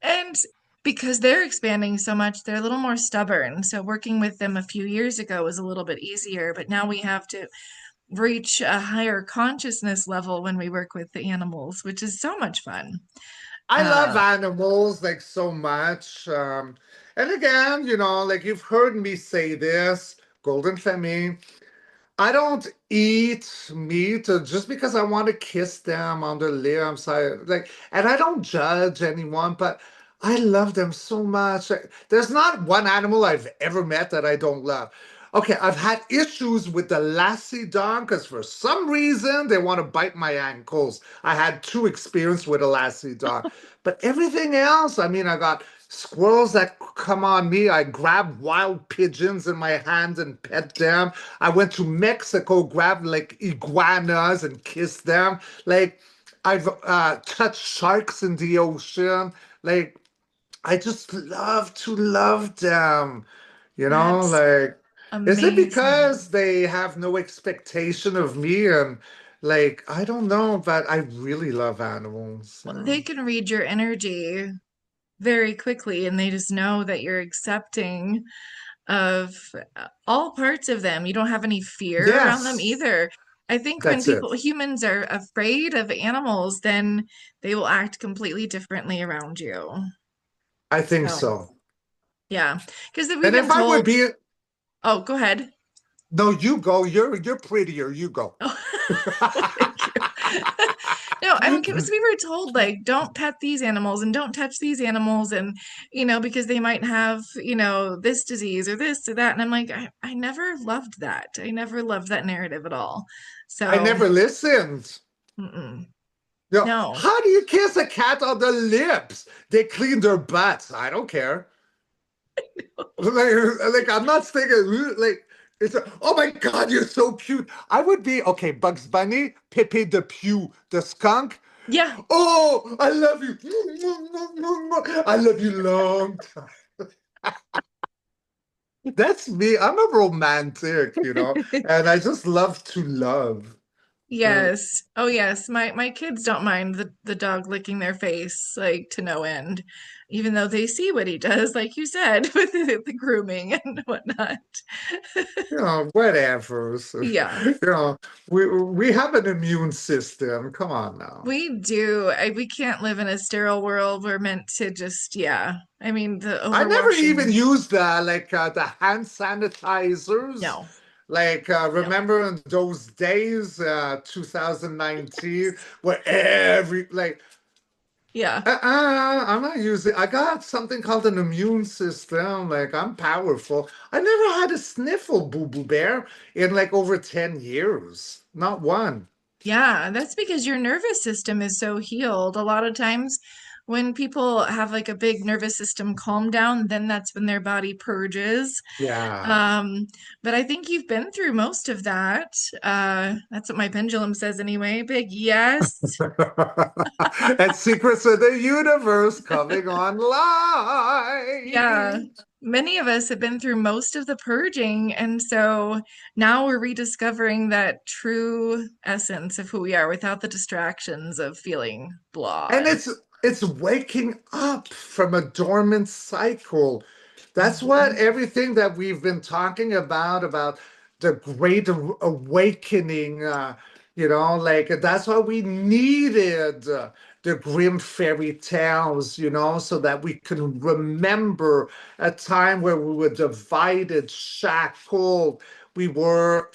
And because they're expanding so much, they're a little more stubborn. So working with them a few years ago was a little bit easier, but now we have to reach a higher consciousness level when we work with the animals, which is so much fun. I love Uh, animals like so much. And again, like you've heard me say this, Golden Family. I don't eat meat just because I want to kiss them on their lips. And I don't judge anyone, but I love them so much. There's not one animal I've ever met that I don't love. Okay, I've had issues with the lassie dog because for some reason they want to bite my ankles. I had two experience with a lassie dog, but everything else, I mean, I got squirrels that come on me. I grab wild pigeons in my hand and pet them. I went to Mexico, grabbed like iguanas and kissed them. Like I've touched sharks in the ocean. Like I just love to love them. that's Like is it amazing. because they have no expectation of me and like I don't know, but I really love animals. Well, they can read your energy very quickly and they just know that you're accepting of all parts of them. You don't have any fear around them Yes, either. I think when that's it. humans are afraid of animals, then they will act completely differently around you. I think So, so. yeah, because we've And been if I would told, be, oh, go ahead. no, you go. You're prettier. You go. Oh, well, thank you. No, I mean, because we were told like don't pet these animals and don't touch these animals and because they might have, this disease or this or that. And I'm like, I never loved that. I never loved that narrative at all. I So, never listened. mm-mm. No. How do you kiss a cat on the lips? They clean their butts. I don't care. Like I'm not thinking like oh my God, you're so cute. I would be okay, Bugs Bunny, Pepe the Pew, the skunk. Yeah. Oh, I love you. I love you long time. That's me. I'm a romantic, and I just love to love. Uh, Yes. Oh yes. My kids don't mind the dog licking their face like to no end, even though they see what he does, like you said, with the grooming and whatnot. whatever. So, Yeah. we have an immune system. Come on now. We do. We can't live in a sterile world. We're meant to just, yeah. I mean, the I never even overwashing. used the hand sanitizers. No, Like no. remember in those days, 2019, where every like Yeah. I'm not using. I got something called an immune system. Like I'm powerful. I never had a sniffle, Boo Boo Bear, in like over 10 years. Not one. Yeah, that's because your nervous system is so healed. A lot of times when people have like a big nervous system calm down, then that's when their body purges. Yeah. Um, but I think you've been through most of that. That's what my pendulum says anyway. Big yes. And Secrets of the Universe coming Yeah. online. Many of us have been through most of the purging, and so now we're rediscovering that true essence of who we are without the distractions of feeling blah. And it's waking up from a dormant cycle. That's what Mhm. everything that we've been talking about the great awakening, like that's why we needed the Grimm fairy tales, so that we can remember a time where we were divided, shackled, we were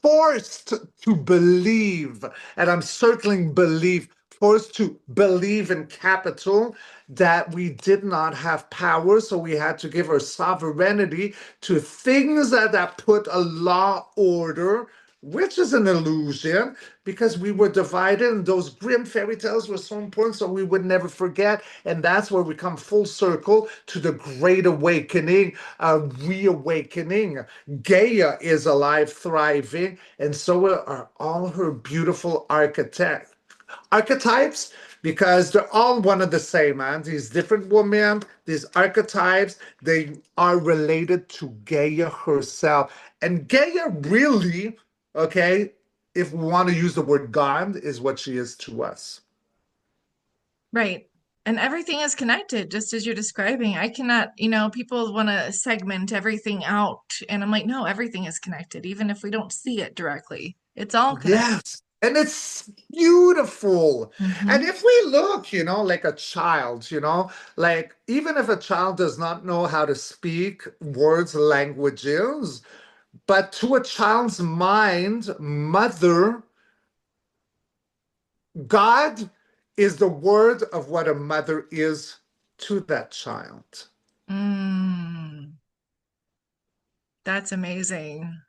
forced to believe, and I'm circling believe, forced to believe in capital, that we did not have power, so we had to give our sovereignty to things that put a law order, which is an illusion, because we were divided, and those grim fairy tales were so important, so we would never forget. And that's where we come full circle to the great awakening, reawakening. Gaia is alive, thriving, and so are all her beautiful archetypes, because they're all one of the same, man. These different women, these archetypes, they are related to Gaia herself. And Gaia really, okay, if we want to use the word God, is what she is to us. Right. And everything is connected, just as you're describing. I cannot, people want to segment everything out. And I'm like, no, everything is connected, even if we don't see it directly. It's all connected. Yes. And it's beautiful. And Hmm. if we look, like a child, like even if a child does not know how to speak words, languages, but to a child's mind, mother, God is the word of what a mother is to that child, Mm, that's amazing.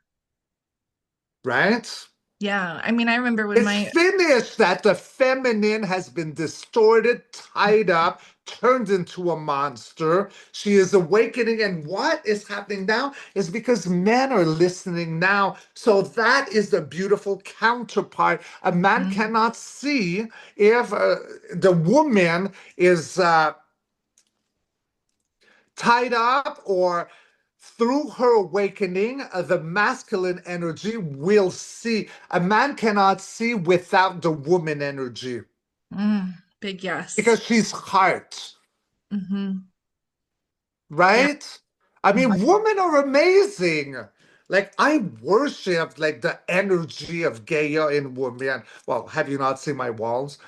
right? Yeah. I mean, I remember when It's my, finished that the feminine has been distorted, tied up, turned into a monster. She is awakening. And what is happening now is because men are listening now. So that is the beautiful counterpart. A man Mhm, cannot see if the woman is tied up, or through her awakening, the masculine energy will see. A man cannot see without the woman energy big yes. because she's heart, Hmm. Yeah. right? I mean, Mhm. women are amazing. Like I worship like the energy of Gaia in women. Well, have you not seen my walls?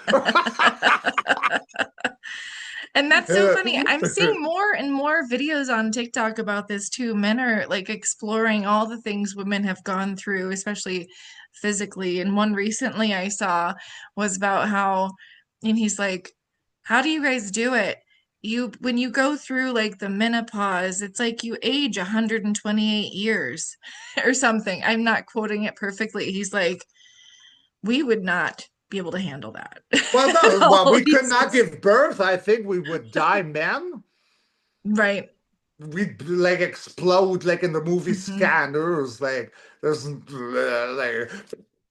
And that's so funny. I'm seeing more and more videos on TikTok about this too. Men are like exploring all the things women have gone through, especially physically. And one recently I saw was about how, and he's like, how do you guys do it? When you go through like the menopause, it's like you age 128 years or something. I'm not quoting it perfectly. He's like, we would not be able to handle that. Well, no, well, Oh, we could not give birth. I think we would die, men. right. We like explode like in the movie Hmm. Scanners. Like there's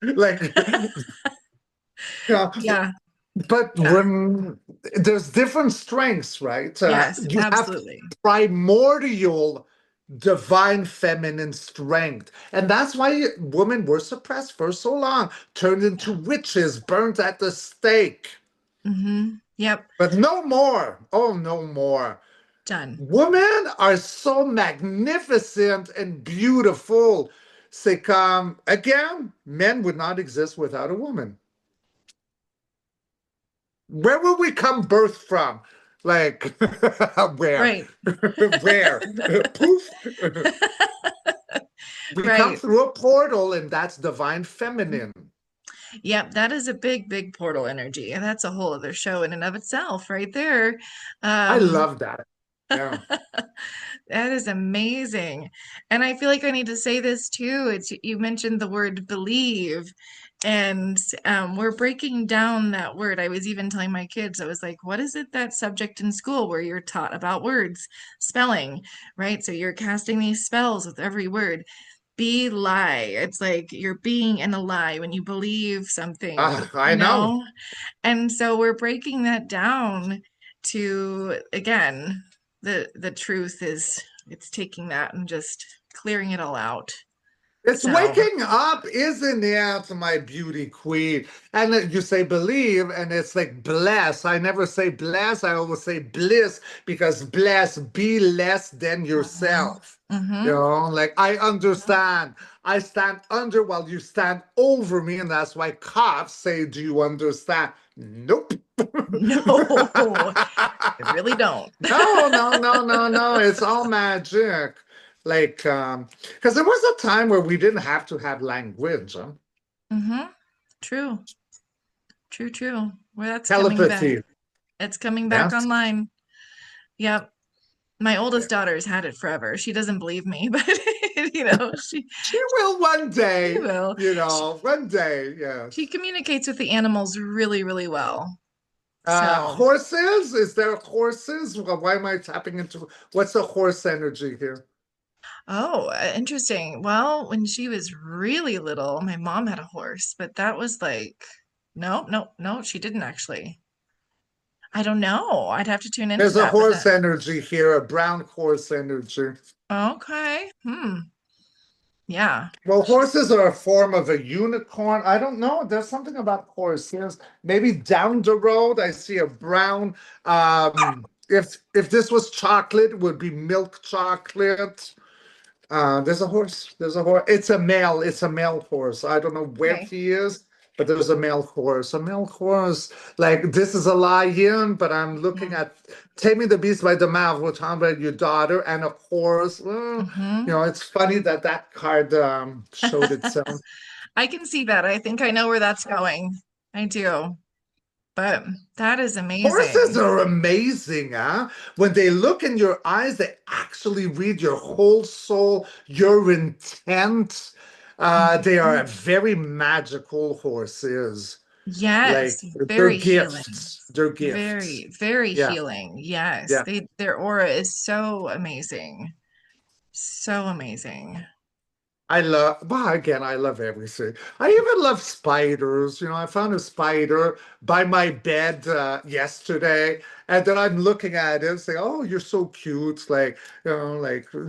like you know, Yeah. but Yeah. when there's different strengths, right? Yes, You have absolutely. primordial divine feminine strength, and that's why women were suppressed for so long, turned into Yeah. witches, burnt at the stake. Yep. But no more. Oh, no more. Done. Women are so magnificent and beautiful. C'est comme, again, men would not exist without a woman. Where will we come birth from? Like, where? Right. Where? Poof. We come Right. through a portal, and that's divine feminine. Yep, that is a big, big portal energy. And that's a whole other show in and of itself right there. I Um, love that. Yeah. that is amazing. And I feel like I need to say this too. It's you mentioned the word believe. And we're breaking down that word. I was even telling my kids, I was like, what is it, that subject in school where you're taught about words, spelling, right? So you're casting these spells with every word. Be lie. It's like you're being in a lie when you believe something, I know. And so we're breaking that down to, again, the truth is it's taking that and just clearing it all out. It's So, waking up, isn't it, my beauty queen? And then you say believe, and it's like bless. I never say bless. I always say bliss because bless, be less than mhm, yourself. You mhm. know, like I understand. I stand under while you stand over me, and that's why cops say, "Do you understand?" Nope. No, I really don't. No, no, no, no, no. It's all magic. Like, because there was a time where we didn't have to have language, huh? Hmm. True, true, true. Well, that's coming back. Telepathy. It's coming back Yes. online. Yep. My Yeah. oldest daughter's had it forever. She doesn't believe me, but She will one she day, will. one day, She yes. communicates with the animals really, really well. So, Horses? Is there horses? Why am I tapping into what's the horse energy here? oh, interesting. Well, when she was really little, my mom had a horse, but that was like, no, no, no, she didn't actually. I don't know. I'd have to tune into There's a that, but horse energy here, a brown horse energy. okay. Yeah. Well, She's horses are a form of a unicorn. I don't know. There's something about horses. Maybe down the road, I see a brown. If this was chocolate, it would be milk chocolate. There's a horse. There's a horse. It's a male. It's a male horse. I don't know where okay. he is, but there's a male horse. A male horse. Like this is a lion, but I'm looking Mm-hmm. at Taming the Beast by the Mouth, which talking about your daughter and a horse. Well, Mm-hmm. it's funny that that card showed itself. I can see that. I think I know where that's going. I do. But that is Horses amazing. are amazing, huh? When they look in your eyes, they actually read your whole soul, your intent. They are Mhm. very magical horses. Like Yes, they're very healing. gifts. They're gifts. Very, very Yeah, healing. Yes, yeah. their aura is so amazing. So amazing. Well, again, I love everything. I even love spiders. I found a spider by my bed yesterday, and then I'm looking at it and saying, "Oh, you're so cute." Like,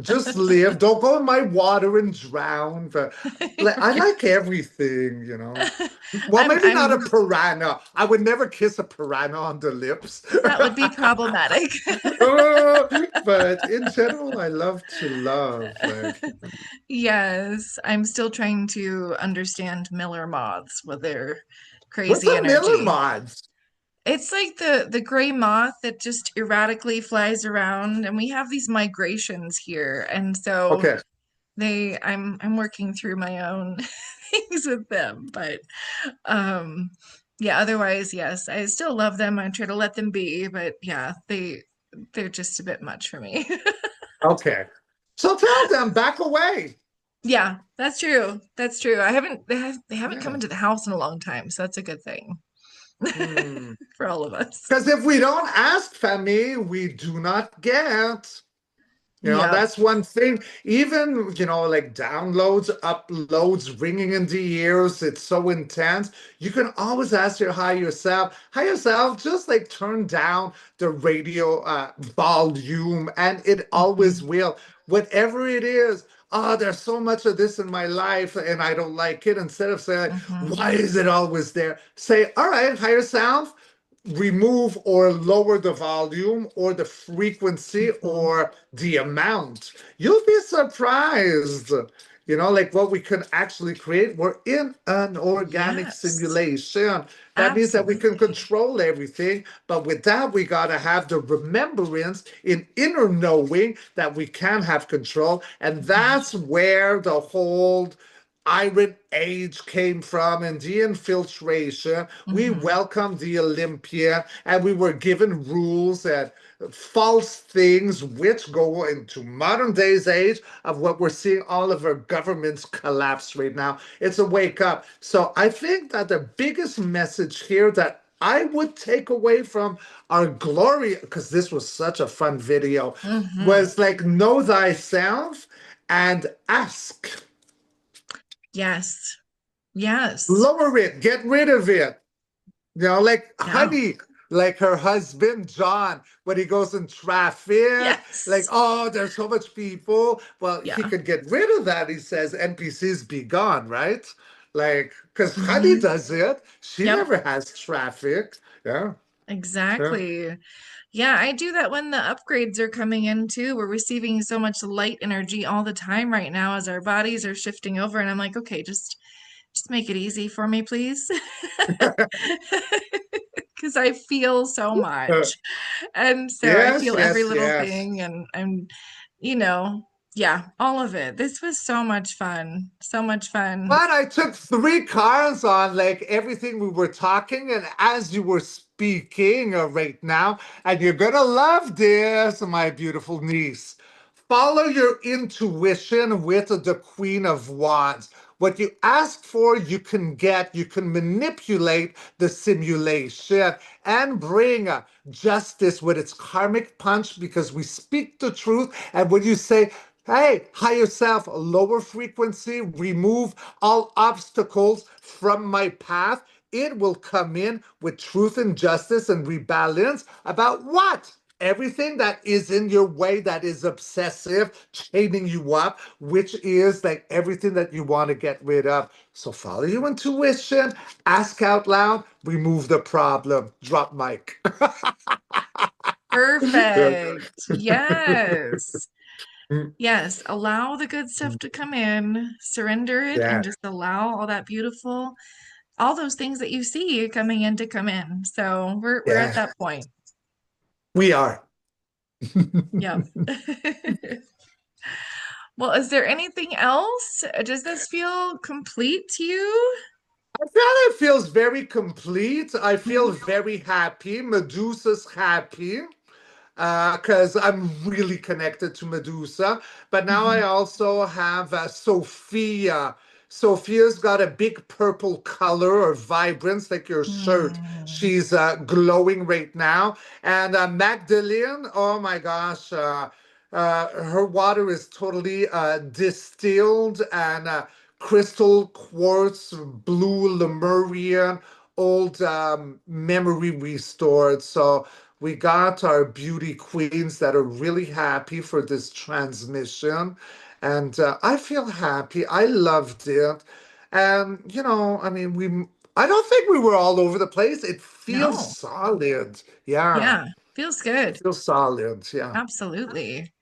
just live. Don't go in my water and drown. But like, I You're- like everything. Well, I'm maybe not a I'm piranha. I would never kiss a piranha on the lips. that would be problematic. But in general, I love to love. Like, Yes, I'm still trying to understand Miller moths with their what's crazy a Miller energy. mods? It's like the gray moth that just erratically flies around, and we have these migrations here, and so Okay. I'm working through my own things with them, but um yeah, otherwise, yes, I still love them. I try to let them be, but yeah, they're just a bit much for me. Okay. So tell them, back away. Yeah, that's true. That's true. They haven't come Yeah. into the house in a long time, so that's a good thing Hmm. for all of us. Because if we don't ask, family, we do not get. Yep. That's one thing. Even, like downloads, uploads, ringing in the ears, it's so intense. You can always ask your higher self, just like turn down the radio volume, and it always Hmm. will. Whatever it is, oh, there's so much of this in my life and I don't like it. Instead of saying, Hmm. why is it always there? Say, all right, higher self, remove or lower the volume or the frequency Hmm. or the amount. You'll be surprised. Like what we can actually create. We're in an organic Yes, simulation. That means that we can absolutely. control everything. But with that, we got to have the remembrance in inner knowing that we can have control. And Mhm. that's where the whole Iron Age came from and the infiltration. We Hmm. welcomed the Olympia and we were given rules and false things which go into modern day's age of what we're seeing all of our governments collapse right now. It's a wake up. So I think that the biggest message here that I would take away from our glory, because this was such a fun video, Hmm. was like know thyself and ask. Yes. Yes. Lower it, get rid of it. Like Yeah. honey, like her husband John, when he goes in traffic, like, Yes. oh, there's so much people. Well, he Yeah. could get rid of that. He says NPCs be gone, right? Like, because honey Hmm. does it. She Yep. never has traffic. Yeah, yeah. Exactly. Yeah, I do that when the upgrades are coming in too. We're receiving so much light energy all the time right now as our bodies are shifting over, and I'm like, okay, just make it easy for me, please. Because I feel so much. And so I Yes, feel every yes, little yes. thing and you know, yeah, all of it. This was so much fun. So much fun. But I took three cards on like everything we were talking, and as you were speaking right now, and you're gonna love this, my beautiful niece. Follow your intuition with the Queen of Wands. What you ask for, you can get. You can manipulate the simulation and bring justice with its karmic punch because we speak the truth. And when you say, hey, higher self, lower frequency, remove all obstacles from my path, it will come in with truth and justice and rebalance about what? Everything that is in your way that is obsessive, chaining you up, which is like everything that you want to get rid of. So follow your intuition, ask out loud, remove the problem, drop mic. Perfect. Yes. Yes. Allow the good stuff to come in, surrender it, and Yeah, just allow all that beautiful, all those things that you see coming in to come in. So we're at yeah, that point. we are. Yep. Well, is there anything else? Does this feel complete to you? I feel it feels very complete. I feel Mhm. very happy. Medusa's happy. Because I'm really connected to Medusa. But now I Mhm. also have Sophia. Sophia's got a big purple color or vibrance, like your shirt. Mm. She's glowing right now. And Magdalene, oh my gosh, her water is totally distilled and crystal quartz, blue Lemurian, old memory restored. So we got our beauty queens that are really happy for this transmission. And I feel happy. I loved it. And, I mean, I don't think we were all over the place. It feels No. solid. Yeah. Yeah. Feels It good. feels solid. Yeah. Absolutely.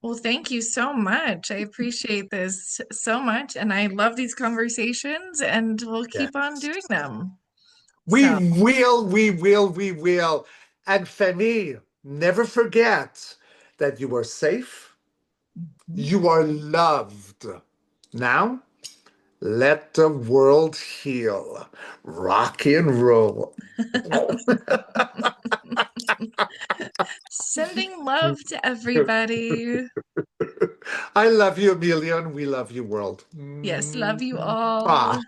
Well, thank you so much. I appreciate this so much, and I love these conversations, and we'll Yeah. keep on doing them. We So, will, we will, we will. And Femi, never forget that you are safe, mhm. you are loved. Now, let the world heal. Rock and roll. Sending love to everybody. I love you, Amelia, and we love you, world. Yes, love you Ah. all.